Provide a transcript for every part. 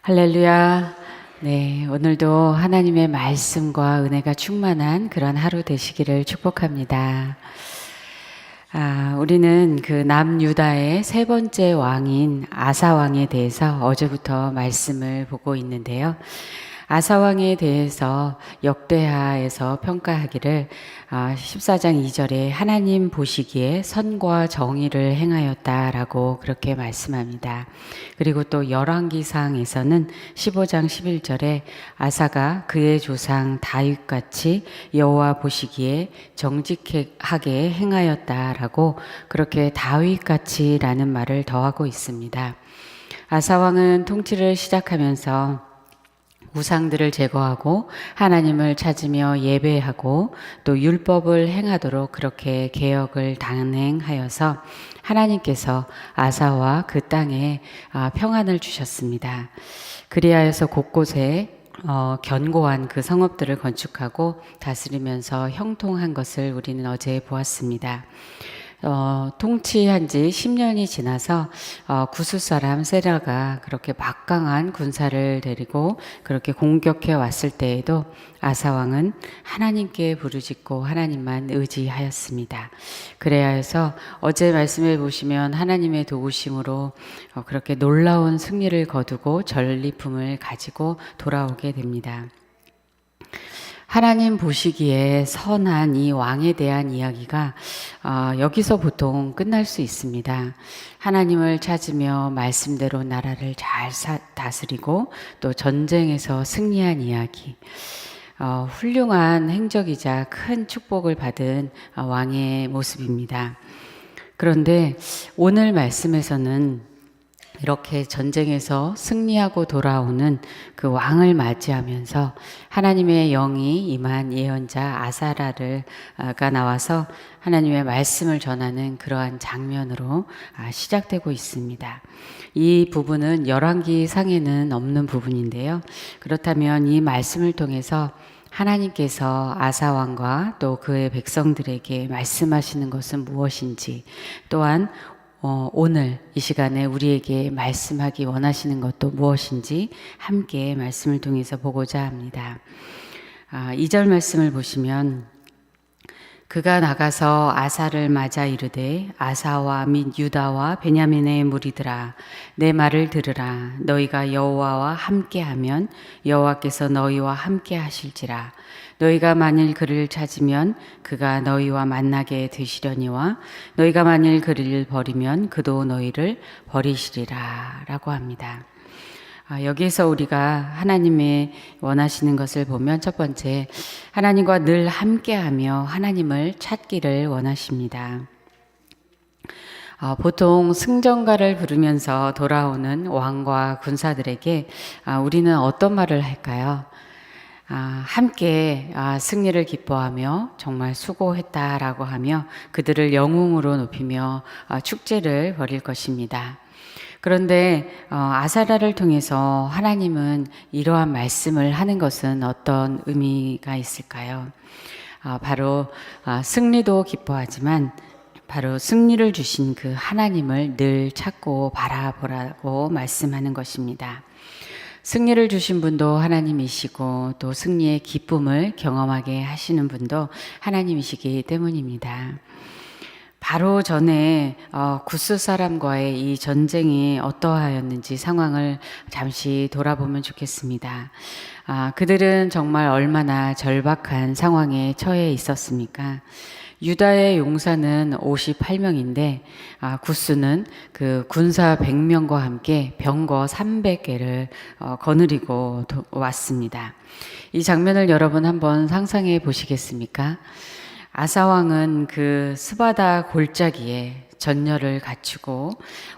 할렐루야. 네, 오늘도 하나님의 말씀과 은혜가 충만한 그런 하루 되시기를 축복합니다. 우리는 그 남유다의 세 번째 왕인 아사 왕에 대해서 어제부터 말씀을 보고 있는데요. 아사 왕에 대해서 역대하에서 평가하기를 14장 2절에 하나님 보시기에 선과 정의를 행하였다라고 그렇게 말씀합니다. 그리고 또 열왕기상에서는 15장 11절에 아사가 그의 조상 다윗같이 여호와 보시기에 정직하게 행하였다라고 그렇게 다윗같이라는 말을 더하고 있습니다. 아사 왕은 통치를 시작하면서 우상들을 제거하고 하나님을 찾으며 예배하고 또 율법을 행하도록 그렇게 개혁을 단행하여서 하나님께서 아사와 그 땅에 평안을 주셨습니다. 그리하여서 곳곳에 견고한 그 성읍들을 건축하고 다스리면서 형통한 것을 우리는 어제 보았습니다. 통치한 지 10년이 지나서 구스 사람 세라가 그렇게 막강한 군사를 데리고 그렇게 공격해 왔을 때에도 아사 왕은 하나님께 부르짖고 하나님만 의지하였습니다. 그래야 해서 어제 말씀해 보시면 하나님의 도우심으로 그렇게 놀라운 승리를 거두고 전리품을 가지고 돌아오게 됩니다. 하나님 보시기에 선한 이 왕에 대한 이야기가 여기서 보통 끝날 수 있습니다. 하나님을 찾으며 말씀대로 나라를 잘 다스리고 또 전쟁에서 승리한 이야기. 훌륭한 행적이자 큰 축복을 받은 왕의 모습입니다. 그런데 오늘 말씀에서는 이렇게 전쟁에서 승리하고 돌아오는 그 왕을 맞이하면서 하나님의 영이 임한 예언자 아사라가 나와서 하나님의 말씀을 전하는 그러한 장면으로 시작되고 있습니다. 이 부분은 열왕기상에는 없는 부분인데요. 그렇다면 이 말씀을 통해서 하나님께서 아사 왕과 또 그의 백성들에게 말씀하시는 것은 무엇인지, 또한 오늘 이 시간에 우리에게 말씀하기 원하시는 것도 무엇인지 함께 말씀을 통해서 보고자 합니다. 2절 말씀을 보시면 그가 나가서 아사를 맞아 이르되 아사와 및 유다와 베냐민의 무리들아 내 말을 들으라. 너희가 여호와와 함께하면 여호와께서 너희와 함께 하실지라. 너희가 만일 그를 찾으면 그가 너희와 만나게 되시려니와 너희가 만일 그를 버리면 그도 너희를 버리시리라 라고 합니다. 여기에서 우리가 하나님의 원하시는 것을 보면 첫 번째, 하나님과 늘 함께하며 하나님을 찾기를 원하십니다. 보통 승전가를 부르면서 돌아오는 왕과 군사들에게 우리는 어떤 말을 할까요? 함께 승리를 기뻐하며 정말 수고했다라고 하며 그들을 영웅으로 높이며 축제를 벌일 것입니다. 그런데 아사라를 통해서 하나님은 이러한 말씀을 하는 것은 어떤 의미가 있을까요? 바로 승리도 기뻐하지만 바로 승리를 주신 그 하나님을 늘 찾고 바라보라고 말씀하는 것입니다. 승리를 주신 분도 하나님이시고 또 승리의 기쁨을 경험하게 하시는 분도 하나님이시기 때문입니다. 바로 전에 구스 사람과의 이 전쟁이 어떠하였는지 상황을 잠시 돌아보면 좋겠습니다. 그들은 정말 얼마나 절박한 상황에 처해 있었습니까? 유다의 용사는 58명인데 구스는 그 군사 100명과 함께 병거 300개를 거느리고 왔습니다. 이 장면을 여러분 한번 상상해 보시겠습니까? 아사왕은 그 스바다 골짜기에 전열을 갖추고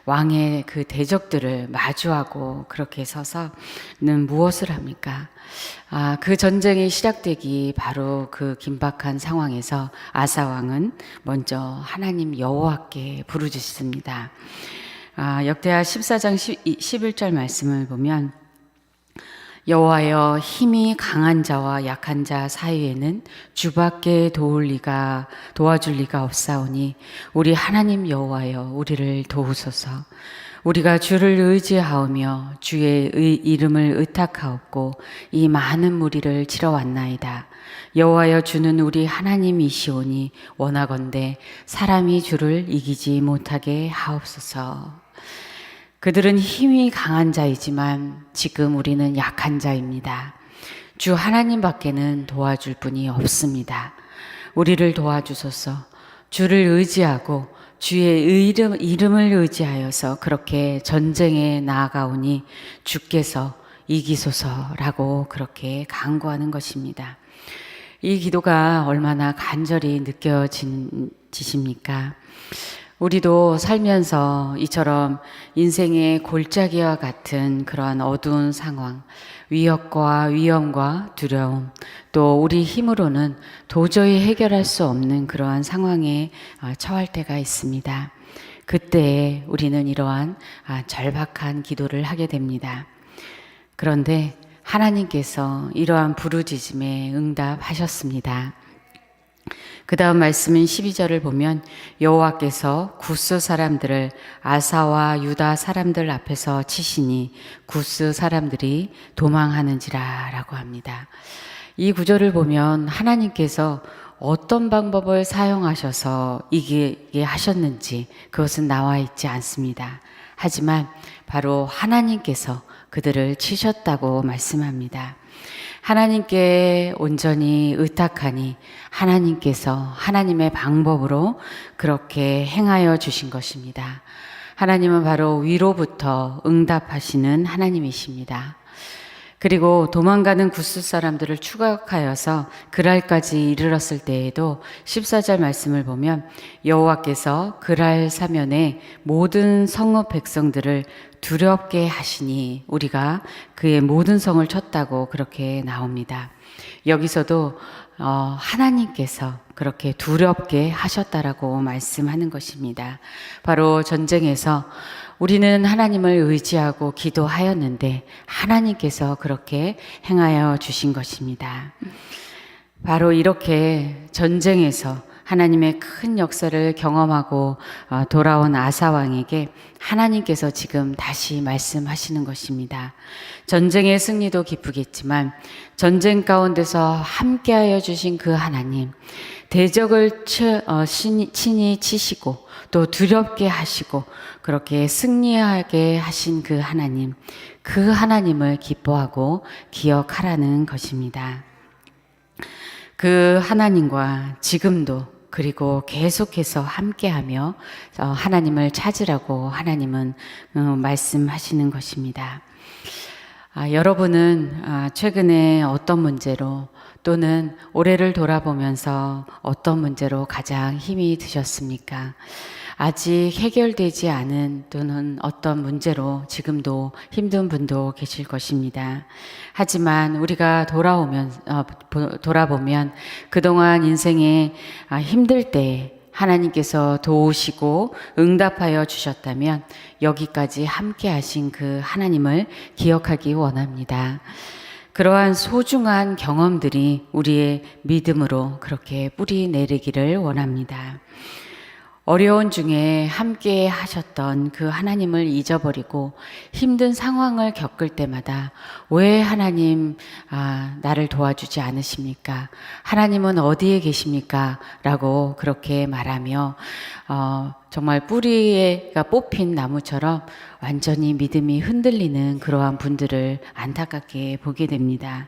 왕의 그 대적들을 마주하고 그렇게 서서는 무엇을 합니까? 그 전쟁이 시작되기 바로 그 긴박한 상황에서 아사왕은 먼저 하나님 여호와께 부르짖습니다. 역대하 14장 11절 말씀을 보면 여호와여 힘이 강한 자와 약한 자 사이에는 주밖에 도와줄 리가 없사오니 우리 하나님 여호와여 우리를 도우소서. 우리가 주를 의지하오며 주의 이름을 의탁하옵고 이 많은 무리를 치러 왔나이다. 여호와여 주는 우리 하나님이시오니 원하건대 사람이 주를 이기지 못하게 하옵소서. 그들은 힘이 강한 자이지만 지금 우리는 약한 자입니다. 주 하나님밖에는 도와줄 분이 없습니다. 우리를 도와주소서. 주를 의지하고 주의 이름을 의지하여서 그렇게 전쟁에 나아가오니 주께서 이기소서라고 그렇게 간구하는 것입니다. 이 기도가 얼마나 간절히 느껴지십니까? 우리도 살면서 이처럼 인생의 골짜기와 같은 그러한 어두운 상황, 위협과 위험과 두려움, 또 우리 힘으로는 도저히 해결할 수 없는 그러한 상황에 처할 때가 있습니다. 그때 우리는 이러한 절박한 기도를 하게 됩니다. 그런데 하나님께서 이러한 부르짖음에 응답하셨습니다. 그 다음 말씀은 12절을 보면 여호와께서 구스 사람들을 아사와 유다 사람들 앞에서 치시니 구스 사람들이 도망하는지라 라고 합니다. 이 구절을 보면 하나님께서 어떤 방법을 사용하셔서 이기게 하셨는지 그것은 나와 있지 않습니다. 하지만 바로 하나님께서 그들을 치셨다고 말씀합니다. 하나님께 온전히 의탁하니 하나님께서 하나님의 방법으로 그렇게 행하여 주신 것입니다. 하나님은 바로 위로부터 응답하시는 하나님이십니다. 그리고 도망가는 구스 사람들을 추격하여서 그랄까지 이르렀을 때에도 14절 말씀을 보면 여호와께서 그랄 사면에 모든 성읍 백성들을 두렵게 하시니 우리가 그의 모든 성을 쳤다고 그렇게 나옵니다. 여기서도 하나님께서 그렇게 두렵게 하셨다라고 말씀하는 것입니다. 바로 전쟁에서 우리는 하나님을 의지하고 기도하였는데 하나님께서 그렇게 행하여 주신 것입니다. 바로 이렇게 전쟁에서 하나님의 큰 역사를 경험하고 돌아온 아사 왕에게 하나님께서 지금 다시 말씀하시는 것입니다. 전쟁의 승리도 기쁘겠지만 전쟁 가운데서 함께하여 주신 그 하나님, 대적을 친히 치시고 또 두렵게 하시고 그렇게 승리하게 하신 그 하나님, 그 하나님을 기뻐하고 기억하라는 것입니다. 그 하나님과 지금도 그리고 계속해서 함께하며 하나님을 찾으라고 하나님은 말씀하시는 것입니다. 여러분은 최근에 어떤 문제로 또는 올해를 돌아보면서 어떤 문제로 가장 힘이 드셨습니까? 아직 해결되지 않은 또는 어떤 문제로 지금도 힘든 분도 계실 것입니다. 하지만 우리가 돌아보면 그동안 인생에 힘들 때 하나님께서 도우시고 응답하여 주셨다면 여기까지 함께 하신 그 하나님을 기억하기 원합니다. 그러한 소중한 경험들이 우리의 믿음으로 그렇게 뿌리 내리기를 원합니다. 어려운 중에 함께 하셨던 그 하나님을 잊어버리고 힘든 상황을 겪을 때마다 왜 하나님 나를 도와주지 않으십니까? 하나님은 어디에 계십니까? 라고 그렇게 말하며 정말 뿌리가 뽑힌 나무처럼 완전히 믿음이 흔들리는 그러한 분들을 안타깝게 보게 됩니다.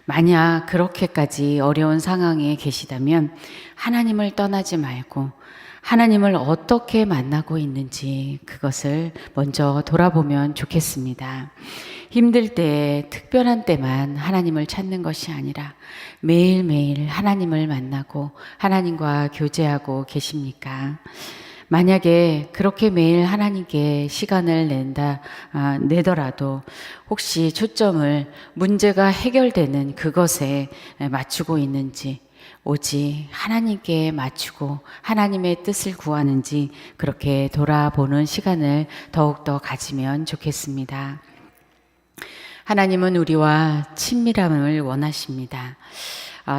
만약 그렇게까지 어려운 상황에 계시다면 하나님을 떠나지 말고 하나님을 어떻게 만나고 있는지 그것을 먼저 돌아보면 좋겠습니다. 힘들 때, 특별한 때만 하나님을 찾는 것이 아니라 매일매일 하나님을 만나고 하나님과 교제하고 계십니까? 만약에 그렇게 매일 하나님께 시간을 내더라도 혹시 초점을 문제가 해결되는 그것에 맞추고 있는지 오직 하나님께 맞추고 하나님의 뜻을 구하는지 그렇게 돌아보는 시간을 더욱더 가지면 좋겠습니다. 하나님은 우리와 친밀함을 원하십니다.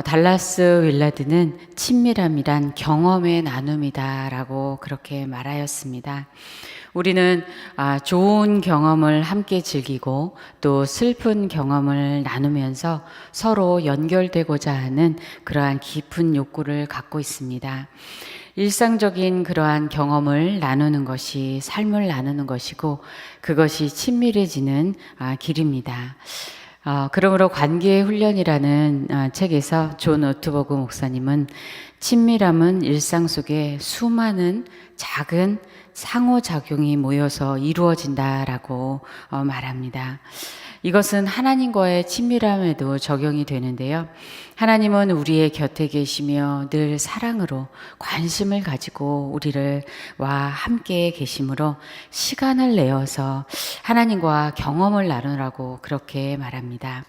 달라스 윌라드는 친밀함이란 경험의 나눔이다라고 그렇게 말하였습니다. 우리는 좋은 경험을 함께 즐기고 또 슬픈 경험을 나누면서 서로 연결되고자 하는 그러한 깊은 욕구를 갖고 있습니다. 일상적인 그러한 경험을 나누는 것이 삶을 나누는 것이고 그것이 친밀해지는 길입니다. 그러므로 관계의 훈련이라는 책에서 존 오트버그 목사님은 친밀함은 일상 속에 수많은 작은 상호작용이 모여서 이루어진다라고 말합니다. 이것은 하나님과의 친밀함에도 적용이 되는데요. 하나님은 우리의 곁에 계시며 늘 사랑으로 관심을 가지고 우리와 함께 계시므로 시간을 내어서 하나님과 경험을 나누라고 그렇게 말합니다.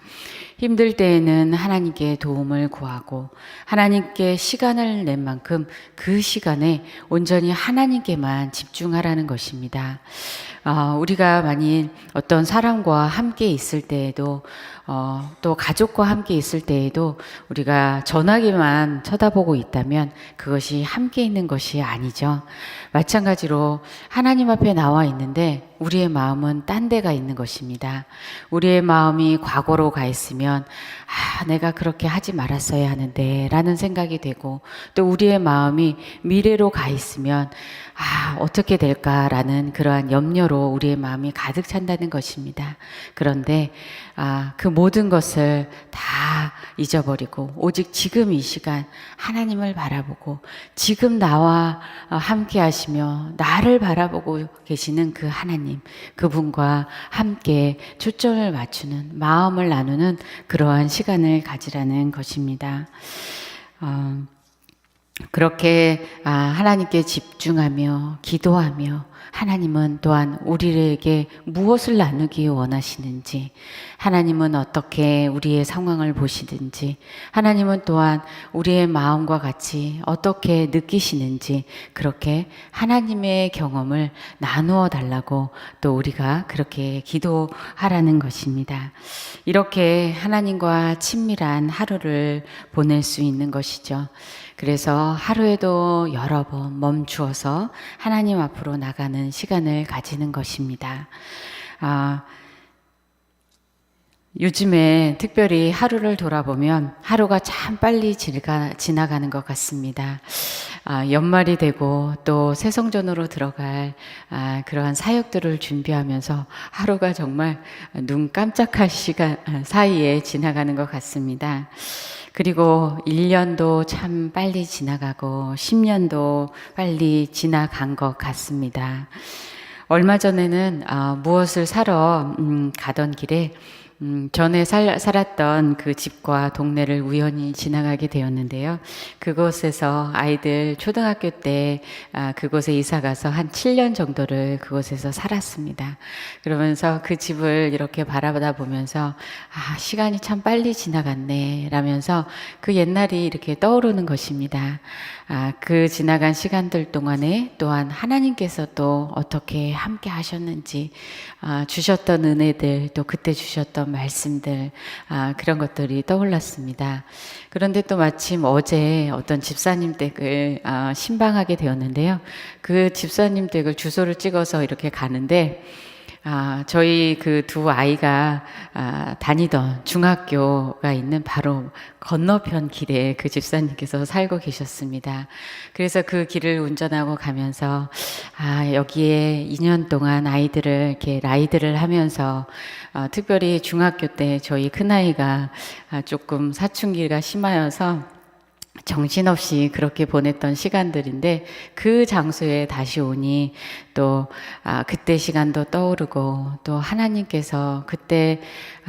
힘들 때에는 하나님께 도움을 구하고 하나님께 시간을 낸 만큼 그 시간에 온전히 하나님께만 집중하라는 것입니다. 우리가 만일 어떤 사람과 함께 있을 때에도 또 가족과 함께 있을 때에도 우리가 전화기만 쳐다보고 있다면 그것이 함께 있는 것이 아니죠. 마찬가지로 하나님 앞에 나와 있는데 우리의 마음은 딴 데가 있는 것입니다. 우리의 마음이 과거로 가 있으면 내가 그렇게 하지 말았어야 하는데 라는 생각이 되고 또 우리의 마음이 미래로 가 있으면 어떻게 될까라는 그러한 염려로 우리의 마음이 가득 찬다는 것입니다. 그런데 그 모든 것을 다 잊어버리고 오직 지금 이 시간 하나님을 바라보고 지금 나와 함께 하시며 나를 바라보고 계시는 그 하나님, 그분과 함께 초점을 맞추는 마음을 나누는 그러한 시간을 가지라는 것입니다. 그렇게 하나님께 집중하며 기도하며 하나님은 또한 우리에게 무엇을 나누기 원하시는지, 하나님은 어떻게 우리의 상황을 보시든지, 하나님은 또한 우리의 마음과 같이 어떻게 느끼시는지 그렇게 하나님의 경험을 나누어 달라고 또 우리가 그렇게 기도하라는 것입니다. 이렇게 하나님과 친밀한 하루를 보낼 수 있는 것이죠. 그래서 하루에도 여러 번 멈추어서 하나님 앞으로 나가는 시간을 가지는 것입니다. 요즘에 특별히 하루를 돌아보면 하루가 참 빨리 지나가는 것 같습니다. 연말이 되고 또 새성전으로 들어갈 그러한 사역들을 준비하면서 하루가 정말 눈 깜짝할 시간 사이에 지나가는 것 같습니다. 그리고 1년도 참 빨리 지나가고 10년도 빨리 지나간 것 같습니다. 얼마 전에는 무엇을 사러 가던 길에 전에 살았던 그 집과 동네를 우연히 지나가게 되었는데요. 그곳에서 아이들 초등학교 때 그곳에 이사 가서 한 7년 정도를 그곳에서 살았습니다. 그러면서 그 집을 이렇게 바라보다 보면서 시간이 참 빨리 지나갔네 라면서 그 옛날이 이렇게 떠오르는 것입니다. 그 지나간 시간들 동안에 또한 하나님께서 또 어떻게 함께 하셨는지 주셨던 은혜들 또 그때 주셨던 말씀들 그런 것들이 떠올랐습니다. 그런데 또 마침 어제 어떤 집사님 댁을 신방하게 되었는데요. 그 집사님 댁을 주소를 찍어서 이렇게 가는데 저희 그 두 아이가 다니던 중학교가 있는 바로 건너편 길에 그 집사님께서 살고 계셨습니다. 그래서 그 길을 운전하고 가면서 여기에 2년 동안 아이들을 이렇게 라이드를 하면서 특별히 중학교 때 저희 큰아이가 조금 사춘기가 심하여서 정신없이 그렇게 보냈던 시간들인데 그 장소에 다시 오니 또 그때 시간도 떠오르고 또 하나님께서 그때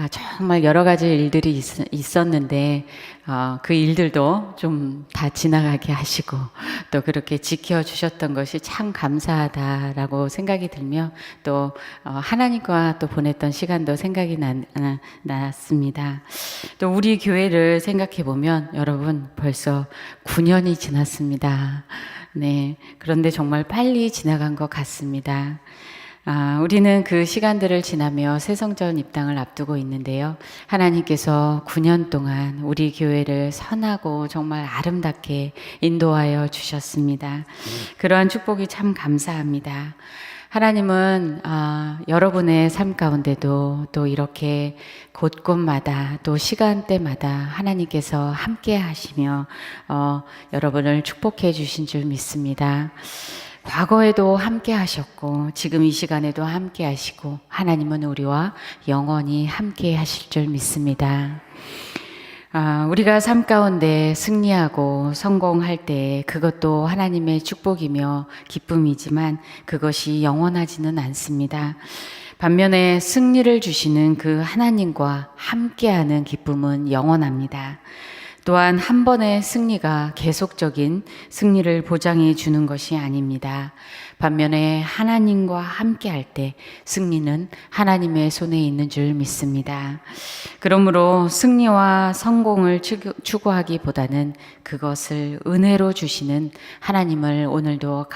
정말 여러 가지 일들이 있었는데 그 일들도 좀 다 지나가게 하시고 또 그렇게 지켜주셨던 것이 참 감사하다라고 생각이 들며 또 하나님과 또 보냈던 시간도 생각이 났습니다. 또 우리 교회를 생각해 보면 여러분 벌써 9년이 지났습니다. 네, 그런데 정말 빨리 지나간 것 같습니다. 우리는 그 시간들을 지나며 새성전 입당을 앞두고 있는데요. 하나님께서 9년 동안 우리 교회를 선하고 정말 아름답게 인도하여 주셨습니다. 그러한 축복이 참 감사합니다. 하나님은 여러분의 삶 가운데도 또 이렇게 곳곳마다 또 시간대마다 하나님께서 함께 하시며 여러분을 축복해 주신 줄 믿습니다. 과거에도 함께 하셨고 지금 이 시간에도 함께 하시고 하나님은 우리와 영원히 함께 하실 줄 믿습니다. 우리가 삶 가운데 승리하고 성공할 때 그것도 하나님의 축복이며 기쁨이지만 그것이 영원하지는 않습니다. 반면에 승리를 주시는 그 하나님과 함께하는 기쁨은 영원합니다. 또한 한 번의 승리가 계속적인 승리를 보장해 주는 것이 아닙니다. 반면에 하나님과 함께 할 때 승리는 하나님의 손에 있는 줄 믿습니다. 그러므로 승리와 성공을 추구하기보다는 그것을 은혜로 주시는 하나님을 오늘도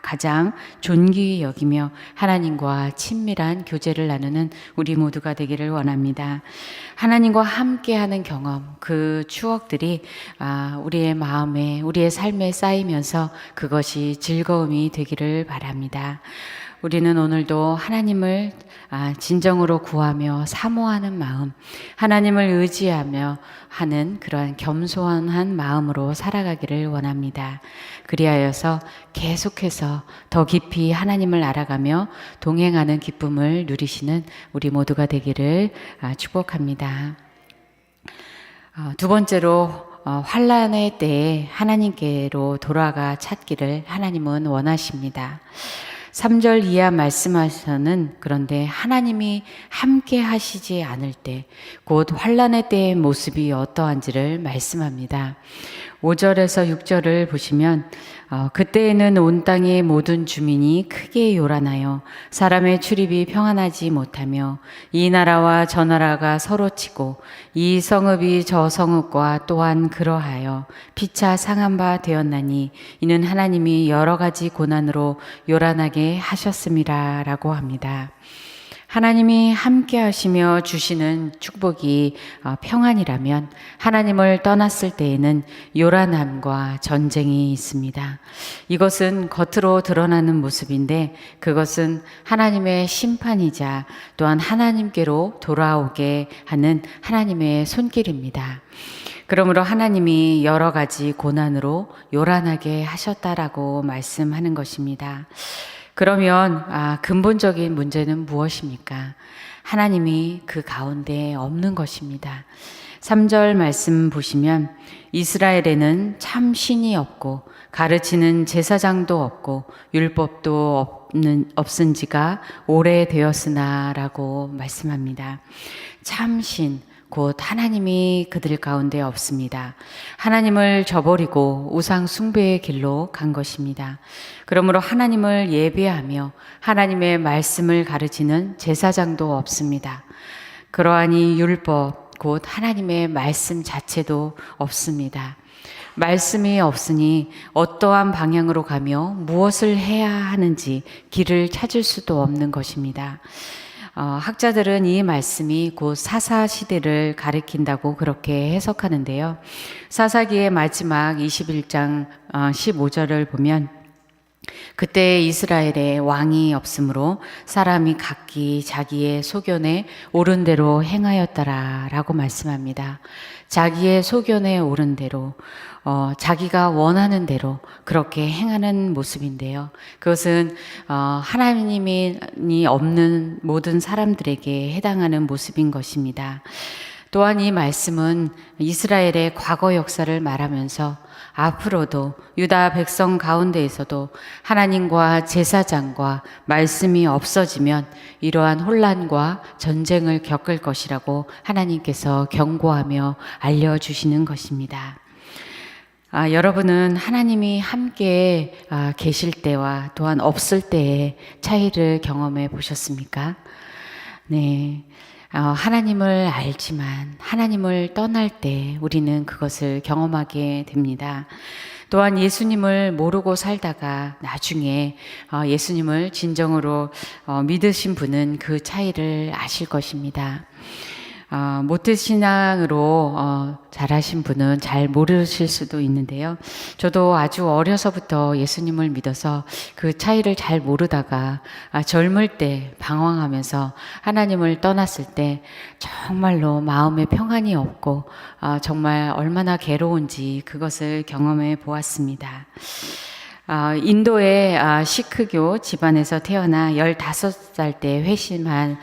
가장 존귀히 여기며 하나님과 친밀한 교제를 나누는 우리 모두가 되기를 원합니다. 하나님과 함께하는 경험, 그 추억들이 우리의 마음에, 우리의 삶에 쌓이면서 그것이 즐거움이 되기를 바랍니다. 우리는 오늘도 하나님을 진정으로 구하며 사모하는 마음, 하나님을 의지하며 하는 그러한 겸손한 마음으로 살아가기를 원합니다. 그리하여서 계속해서 더 깊이 하나님을 알아가며 동행하는 기쁨을 누리시는 우리 모두가 되기를 축복합니다. 두 번째로 환난의 때에 하나님께로 돌아가 찾기를 하나님은 원하십니다. 3절 이하 말씀하셔는 그런데 하나님이 함께 하시지 않을 때 곧 환난의 때의 모습이 어떠한지를 말씀합니다. 5절에서 6절을 보시면 그때에는 온 땅의 모든 주민이 크게 요란하여 사람의 출입이 평안하지 못하며 이 나라와 저 나라가 서로 치고 이 성읍이 저 성읍과 또한 그러하여 피차 상한 바 되었나니 이는 하나님이 여러 가지 고난으로 요란하게 하셨음이라 라고 합니다. 하나님이 함께 하시며 주시는 축복이 평안이라면 하나님을 떠났을 때에는 요란함과 전쟁이 있습니다. 이것은 겉으로 드러나는 모습인데 그것은 하나님의 심판이자 또한 하나님께로 돌아오게 하는 하나님의 손길입니다. 그러므로 하나님이 여러 가지 고난으로 요란하게 하셨다라고 말씀하는 것입니다. 그러면 근본적인 문제는 무엇입니까? 하나님이 그 가운데 없는 것입니다. 3절 말씀 보시면 이스라엘에는 참 신이 없고 가르치는 제사장도 없고 율법도 없은 지가 오래되었으나 라고 말씀합니다. 참 신, 곧 하나님이 그들 가운데 없습니다. 하나님을 저버리고 우상 숭배의 길로 간 것입니다. 그러므로 하나님을 예배하며 하나님의 말씀을 가르치는 제사장도 없습니다. 그러하니 율법, 곧 하나님의 말씀 자체도 없습니다. 말씀이 없으니 어떠한 방향으로 가며 무엇을 해야 하는지 길을 찾을 수도 없는 것입니다. 학자들은 이 말씀이 곧 사사시대를 가리킨다고 그렇게 해석하는데요. 사사기의 마지막 21장 15절을 보면 그때 이스라엘에 왕이 없으므로 사람이 각기 자기의 소견에 옳은 대로 행하였더라 라고 말씀합니다. 자기의 소견에 옳은 대로 자기가 원하는 대로 그렇게 행하는 모습인데요. 그것은 하나님이 없는 모든 사람들에게 해당하는 모습인 것입니다. 또한 이 말씀은 이스라엘의 과거 역사를 말하면서 앞으로도 유다 백성 가운데에서도 하나님과 제사장과 말씀이 없어지면 이러한 혼란과 전쟁을 겪을 것이라고 하나님께서 경고하며 알려주시는 것입니다. 여러분은 하나님이 함께 계실 때와 또한 없을 때의 차이를 경험해 보셨습니까? 네. 하나님을 알지만 하나님을 떠날 때 우리는 그것을 경험하게 됩니다. 또한 예수님을 모르고 살다가 나중에 예수님을 진정으로 믿으신 분은 그 차이를 아실 것입니다. 모태신앙으로 잘하신 분은 잘 모르실 수도 있는데요. 저도 아주 어려서부터 예수님을 믿어서 그 차이를 잘 모르다가 젊을 때 방황하면서 하나님을 떠났을 때 정말로 마음에 평안이 없고 정말 얼마나 괴로운지 그것을 경험해 보았습니다. 인도의 시크교 집안에서 태어나 15살 때 회심한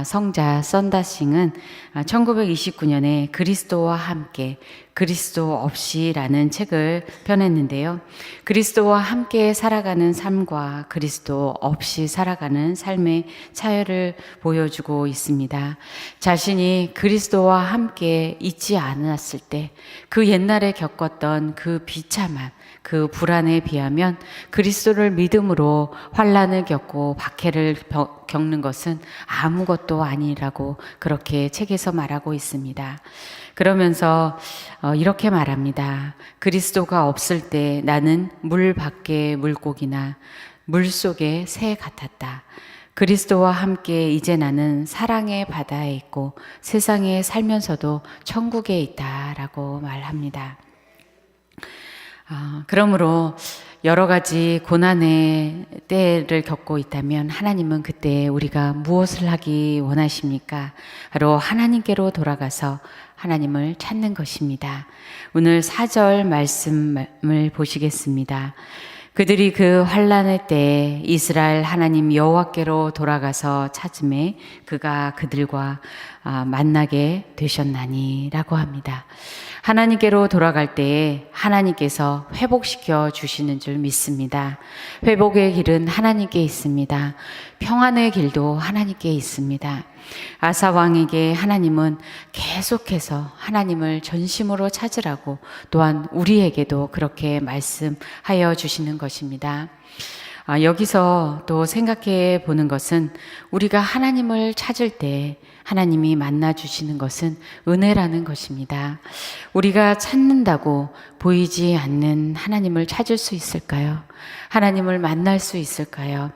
성자 썬다싱은 1929년에 그리스도와 함께 그리스도 없이라는 책을 펴냈는데요. 그리스도와 함께 살아가는 삶과 그리스도 없이 살아가는 삶의 차이를 보여주고 있습니다. 자신이 그리스도와 함께 있지 않았을 때 그 옛날에 겪었던 그 비참한 그 불안에 비하면 그리스도를 믿음으로 환난을 겪고 박해를 겪는 것은 아무것도 아니라고 그렇게 책에서 말하고 있습니다. 그러면서 이렇게 말합니다. 그리스도가 없을 때 나는 물 밖의 물고기나 물 속의 새 같았다. 그리스도와 함께 이제 나는 사랑의 바다에 있고 세상에 살면서도 천국에 있다라고 말합니다. 그러므로 여러 가지 고난의 때를 겪고 있다면 하나님은 그때 우리가 무엇을 하기 원하십니까? 바로 하나님께로 돌아가서 하나님을 찾는 것입니다. 오늘 4절 말씀을 보시겠습니다. 그들이 그 환난의 때에 이스라엘 하나님 여호와께로 돌아가서 찾음에 그가 그들과 만나게 되셨나니 라고 합니다. 하나님께로 돌아갈 때에 하나님께서 회복시켜 주시는 줄 믿습니다. 회복의 길은 하나님께 있습니다. 평안의 길도 하나님께 있습니다. 아사 왕에게 하나님은 계속해서 하나님을 전심으로 찾으라고 또한 우리에게도 그렇게 말씀하여 주시는 것입니다. 여기서 또 생각해 보는 것은 우리가 하나님을 찾을 때 하나님이 만나 주시는 것은 은혜라는 것입니다. 우리가 찾는다고 보이지 않는 하나님을 찾을 수 있을까요? 하나님을 만날 수 있을까요?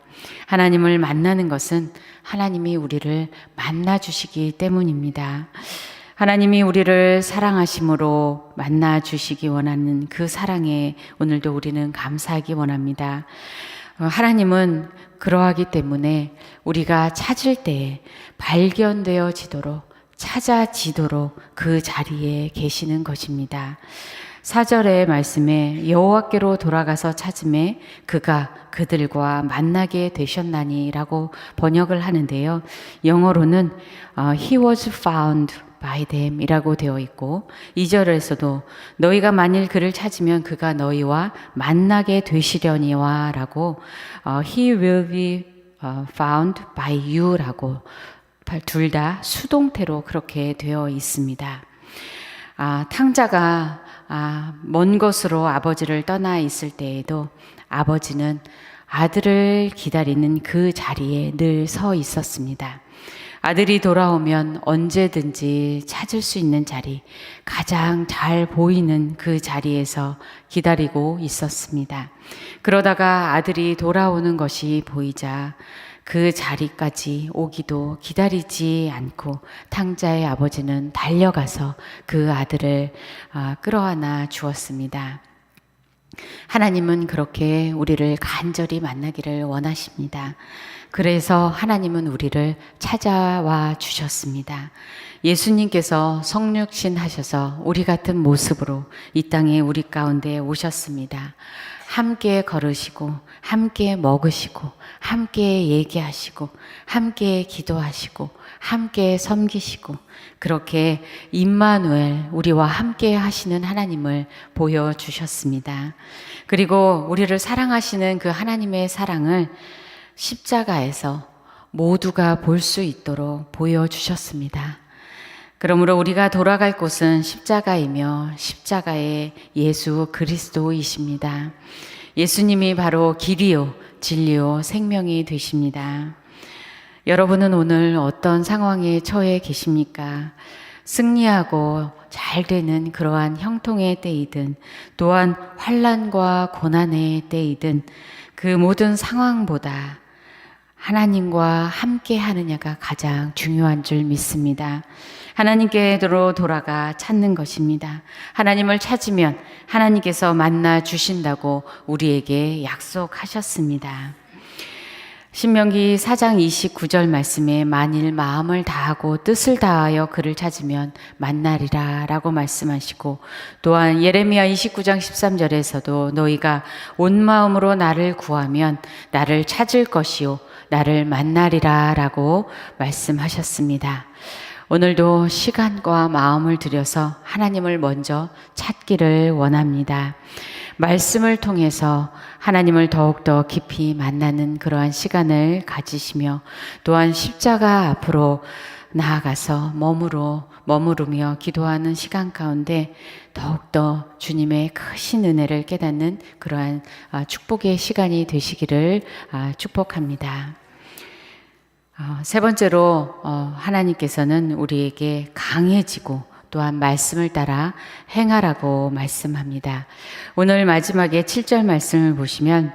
하나님을 만나는 것은 하나님이 우리를 만나 주시기 때문입니다. 하나님이 우리를 사랑하심으로 만나 주시기 원하는 그 사랑에 오늘도 우리는 감사하기 원합니다. 하나님은 그러하기 때문에 우리가 찾을 때에 발견되어지도록 찾아지도록 그 자리에 계시는 것입니다. 4절의 말씀에 여호와께로 돌아가서 찾음에 그가 그들과 만나게 되셨나니 라고 번역을 하는데요. 영어로는 He was found by them 이라고 되어 있고 2절에서도 너희가 만일 그를 찾으면 그가 너희와 만나게 되시려니와 라고 He will be found by you 라고 둘 다 수동태로 그렇게 되어 있습니다. 탕자가 먼 곳으로 아버지를 떠나 있을 때에도 아버지는 아들을 기다리는 그 자리에 늘 서 있었습니다. 아들이 돌아오면 언제든지 찾을 수 있는 자리, 가장 잘 보이는 그 자리에서 기다리고 있었습니다. 그러다가 아들이 돌아오는 것이 보이자 그 자리까지 오기도 기다리지 않고 탕자의 아버지는 달려가서 그 아들을 끌어안아 주었습니다. 하나님은 그렇게 우리를 간절히 만나기를 원하십니다. 그래서 하나님은 우리를 찾아와 주셨습니다. 예수님께서 성육신 하셔서 우리 같은 모습으로 이 땅에 우리 가운데 오셨습니다. 함께 걸으시고 함께 먹으시고 함께 얘기하시고 함께 기도하시고 함께 섬기시고 그렇게 임마누엘 우리와 함께 하시는 하나님을 보여주셨습니다. 그리고 우리를 사랑하시는 그 하나님의 사랑을 십자가에서 모두가 볼 수 있도록 보여주셨습니다. 그러므로 우리가 돌아갈 곳은 십자가이며 십자가의 예수 그리스도이십니다. 예수님이 바로 길이요 진리요 생명이 되십니다. 여러분은 오늘 어떤 상황에 처해 계십니까? 승리하고 잘 되는 그러한 형통의 때이든 또한 환난과 고난의 때이든 그 모든 상황보다 하나님과 함께 하느냐가 가장 중요한 줄 믿습니다. 하나님께로 돌아가 찾는 것입니다. 하나님을 찾으면 하나님께서 만나 주신다고 우리에게 약속하셨습니다. 신명기 4장 29절 말씀에 만일 마음을 다하고 뜻을 다하여 그를 찾으면 만나리라 라고 말씀하시고, 또한 예레미야 29장 13절에서도 너희가 온 마음으로 나를 구하면 나를 찾을 것이요 나를 만나리라 라고 말씀하셨습니다. 오늘도 시간과 마음을 들여서 하나님을 먼저 찾기를 원합니다. 말씀을 통해서 하나님을 더욱더 깊이 만나는 그러한 시간을 가지시며, 또한 십자가 앞으로 나아가서 머무르며 기도하는 시간 가운데 더욱더 주님의 크신 은혜를 깨닫는 그러한 축복의 시간이 되시기를 축복합니다. 세 번째로 하나님께서는 우리에게 강해지고 또한 말씀을 따라 행하라고 말씀합니다. 오늘 마지막에 7절 말씀을 보시면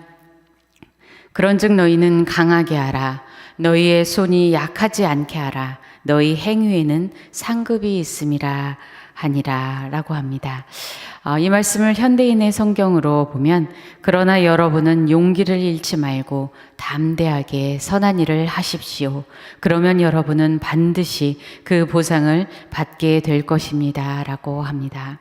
그런즉 너희는 강하게 하라. 너희의 손이 약하지 않게 하라. 너희 행위에는 상급이 있음이라 하니라 라고 합니다. 이 말씀을 현대인의 성경으로 보면 그러나 여러분은 용기를 잃지 말고 담대하게 선한 일을 하십시오. 그러면 여러분은 반드시 그 보상을 받게 될 것입니다 라고 합니다.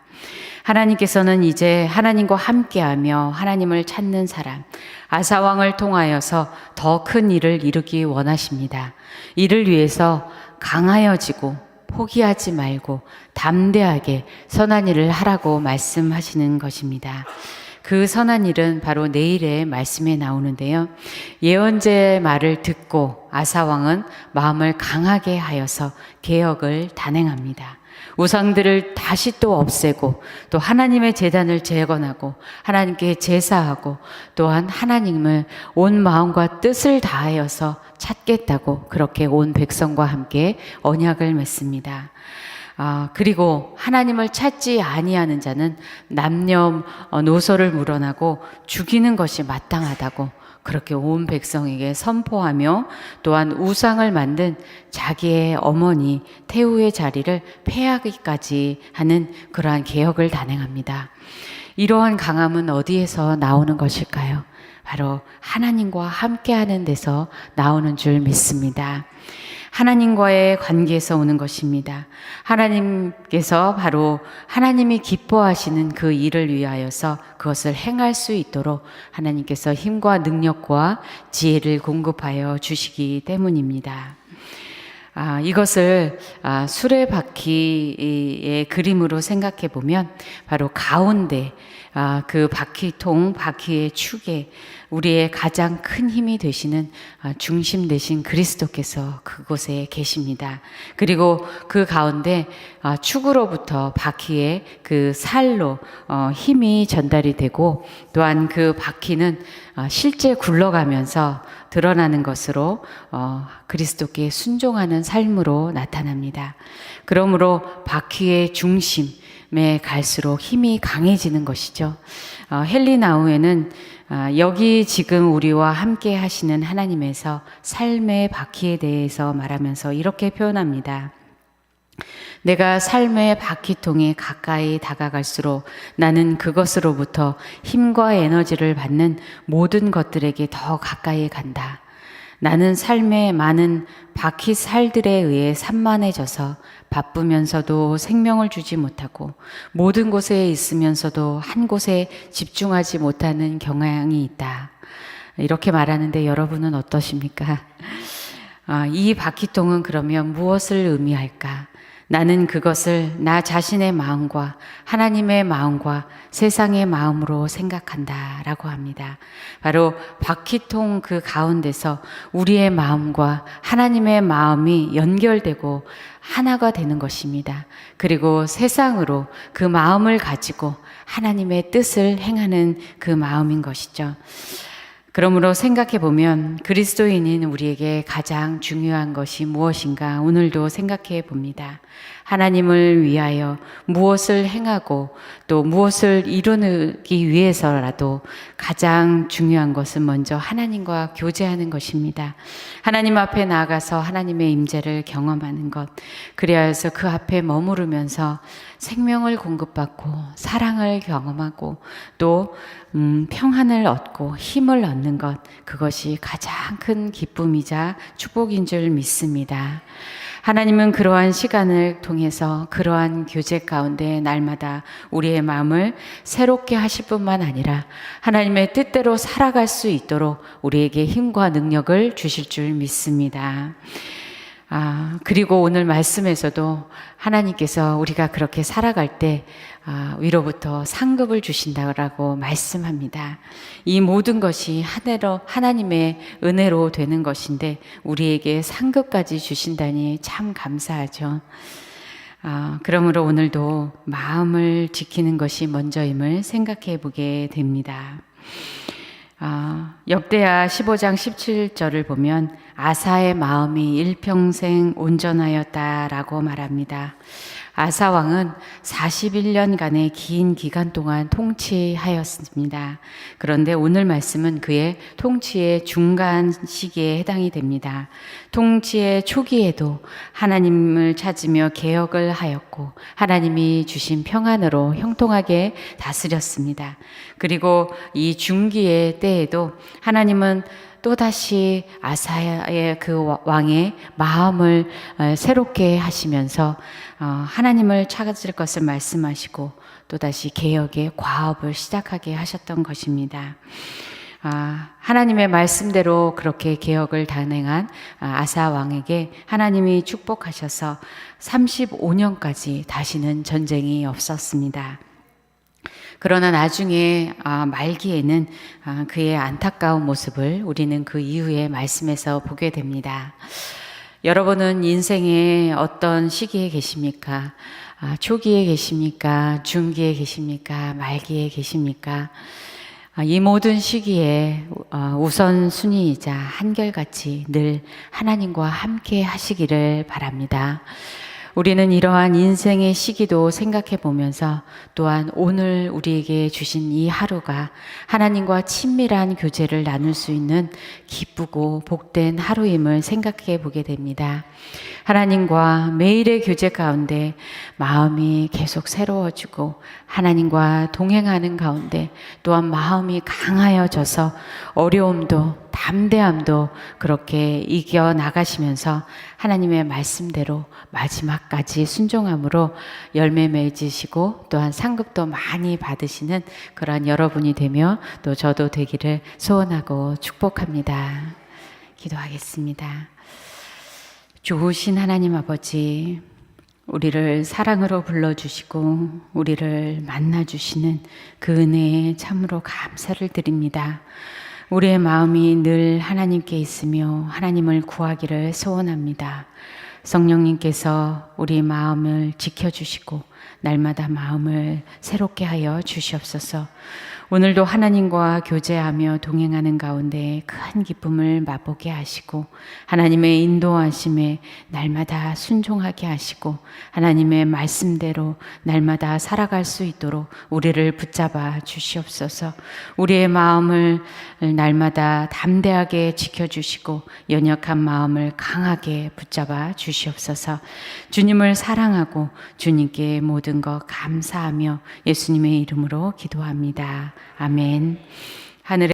하나님께서는 이제 하나님과 함께하며 하나님을 찾는 사람, 아사왕을 통하여서 더 큰 일을 이루기 원하십니다. 이를 위해서 강하여지고 포기하지 말고 담대하게 선한 일을 하라고 말씀하시는 것입니다. 그 선한 일은 바로 내일의 말씀에 나오는데요. 예언자의 말을 듣고 아사왕은 마음을 강하게 하여서 개혁을 단행합니다. 우상들을 다시 또 없애고 또 하나님의 제단을 재건하고 하나님께 제사하고 또한 하나님을 온 마음과 뜻을 다하여서 찾겠다고 그렇게 온 백성과 함께 언약을 맺습니다. 그리고 하나님을 찾지 아니하는 자는 남녀노소를 물어나고 죽이는 것이 마땅하다고 그렇게 온 백성에게 선포하며, 또한 우상을 만든 자기의 어머니 태우의 자리를 폐하기까지 하는 그러한 개혁을 단행합니다. 이러한 강함은 어디에서 나오는 것일까요? 바로 하나님과 함께하는 데서 나오는 줄 믿습니다. 하나님과의 관계에서 오는 것입니다. 하나님께서 바로 하나님이 기뻐하시는 그 일을 위하여서 그것을 행할 수 있도록 하나님께서 힘과 능력과 지혜를 공급하여 주시기 때문입니다. 이것을 수레바퀴의 그림으로 생각해 보면 바로 가운데 그 바퀴의 축에 우리의 가장 큰 힘이 되시는 중심 되신 그리스도께서 그곳에 계십니다. 그리고 그 가운데 축으로부터 바퀴의 그 살로 힘이 전달이 되고, 또한 그 바퀴는 실제 굴러가면서 드러나는 것으로 그리스도께 순종하는 삶으로 나타납니다. 그러므로 바퀴의 중심에 갈수록 힘이 강해지는 것이죠. 헨리 나우에는 여기 지금 우리와 함께 하시는 하나님에서 삶의 바퀴에 대해서 말하면서 이렇게 표현합니다. 내가 삶의 바퀴통에 가까이 다가갈수록 나는 그것으로부터 힘과 에너지를 받는 모든 것들에게 더 가까이 간다. 나는 삶의 많은 바퀴살들에 의해 산만해져서 바쁘면서도 생명을 주지 못하고 모든 곳에 있으면서도 한 곳에 집중하지 못하는 경향이 있다. 이렇게 말하는데 여러분은 어떠십니까? 이 바퀴통은 그러면 무엇을 의미할까? 나는 그것을 나 자신의 마음과 하나님의 마음과 세상의 마음으로 생각한다 라고 합니다. 바로 바퀴통 그 가운데서 우리의 마음과 하나님의 마음이 연결되고 하나가 되는 것입니다. 그리고 세상으로 그 마음을 가지고 하나님의 뜻을 행하는 그 마음인 것이죠. 그러므로 생각해 보면 그리스도인인 우리에게 가장 중요한 것이 무엇인가 오늘도 생각해 봅니다. 하나님을 위하여 무엇을 행하고 또 무엇을 이루기 위해서라도 가장 중요한 것은 먼저 하나님과 교제하는 것입니다. 하나님 앞에 나아가서 하나님의 임재를 경험하는 것, 그리하여서 그 앞에 머무르면서 생명을 공급받고 사랑을 경험하고 또 평안을 얻고 힘을 얻는 것, 그것이 가장 큰 기쁨이자 축복인 줄 믿습니다. 하나님은 그러한 시간을 통해서 그러한 교제 가운데 날마다 우리의 마음을 새롭게 하실 뿐만 아니라 하나님의 뜻대로 살아갈 수 있도록 우리에게 힘과 능력을 주실 줄 믿습니다. 그리고 오늘 말씀에서도 하나님께서 우리가 그렇게 살아갈 때 위로부터 상급을 주신다고 말씀합니다. 이 모든 것이 하나님의 은혜로 되는 것인데 우리에게 상급까지 주신다니 참 감사하죠. 그러므로 오늘도 마음을 지키는 것이 먼저임을 생각해 보게 됩니다. 역대하 15장 17절을 보면 아사의 마음이 일평생 온전하였다라고 말합니다. 아사 왕은 41년간의 긴 기간 동안 통치하였습니다. 그런데 오늘 말씀은 그의 통치의 중간 시기에 해당이 됩니다. 통치의 초기에도 하나님을 찾으며 개혁을 하였고 하나님이 주신 평안으로 형통하게 다스렸습니다. 그리고 이 중기의 때에도 하나님은 또다시 아사의 그 왕의 마음을 새롭게 하시면서 하나님을 찾을 것을 말씀하시고 또다시 개혁의 과업을 시작하게 하셨던 것입니다. 하나님의 말씀대로 그렇게 개혁을 단행한 아사 왕에게 하나님이 축복하셔서 35년까지 다시는 전쟁이 없었습니다. 그러나 나중에 말기에는 그의 안타까운 모습을 우리는 그 이후의 말씀에서 보게 됩니다. 여러분은 인생의 어떤 시기에 계십니까? 초기에 계십니까? 중기에 계십니까? 말기에 계십니까? 이 모든 시기에 우선순위이자 한결같이 늘 하나님과 함께 하시기를 바랍니다. 우리는 이러한 인생의 시기도 생각해 보면서 또한 오늘 우리에게 주신 이 하루가 하나님과 친밀한 교제를 나눌 수 있는 기쁘고 복된 하루임을 생각해 보게 됩니다. 하나님과 매일의 교제 가운데 마음이 계속 새로워지고 하나님과 동행하는 가운데 또한 마음이 강하여져서 어려움도 담대함도 그렇게 이겨 나가시면서 하나님의 말씀대로 마지막까지 순종함으로 열매 맺으시고 또한 상급도 많이 받으시는 그러한 여러분이 되며 또 저도 되기를 소원하고 축복합니다. 기도하겠습니다. 좋으신 하나님 아버지, 우리를 사랑으로 불러주시고 우리를 만나주시는 그 은혜에 참으로 감사를 드립니다. 우리의 마음이 늘 하나님께 있으며 하나님을 구하기를 소원합니다. 성령님께서 우리 마음을 지켜주시고 날마다 마음을 새롭게 하여 주시옵소서. 오늘도 하나님과 교제하며 동행하는 가운데 큰 기쁨을 맛보게 하시고 하나님의 인도하심에 날마다 순종하게 하시고 하나님의 말씀대로 날마다 살아갈 수 있도록 우리를 붙잡아 주시옵소서. 우리의 마음을 날마다 담대하게 지켜주시고 연약한 마음을 강하게 붙잡아 주시옵소서. 주님을 사랑하고 주님께 모든 것 감사하며 예수님의 이름으로 기도합니다. 아멘. 하늘에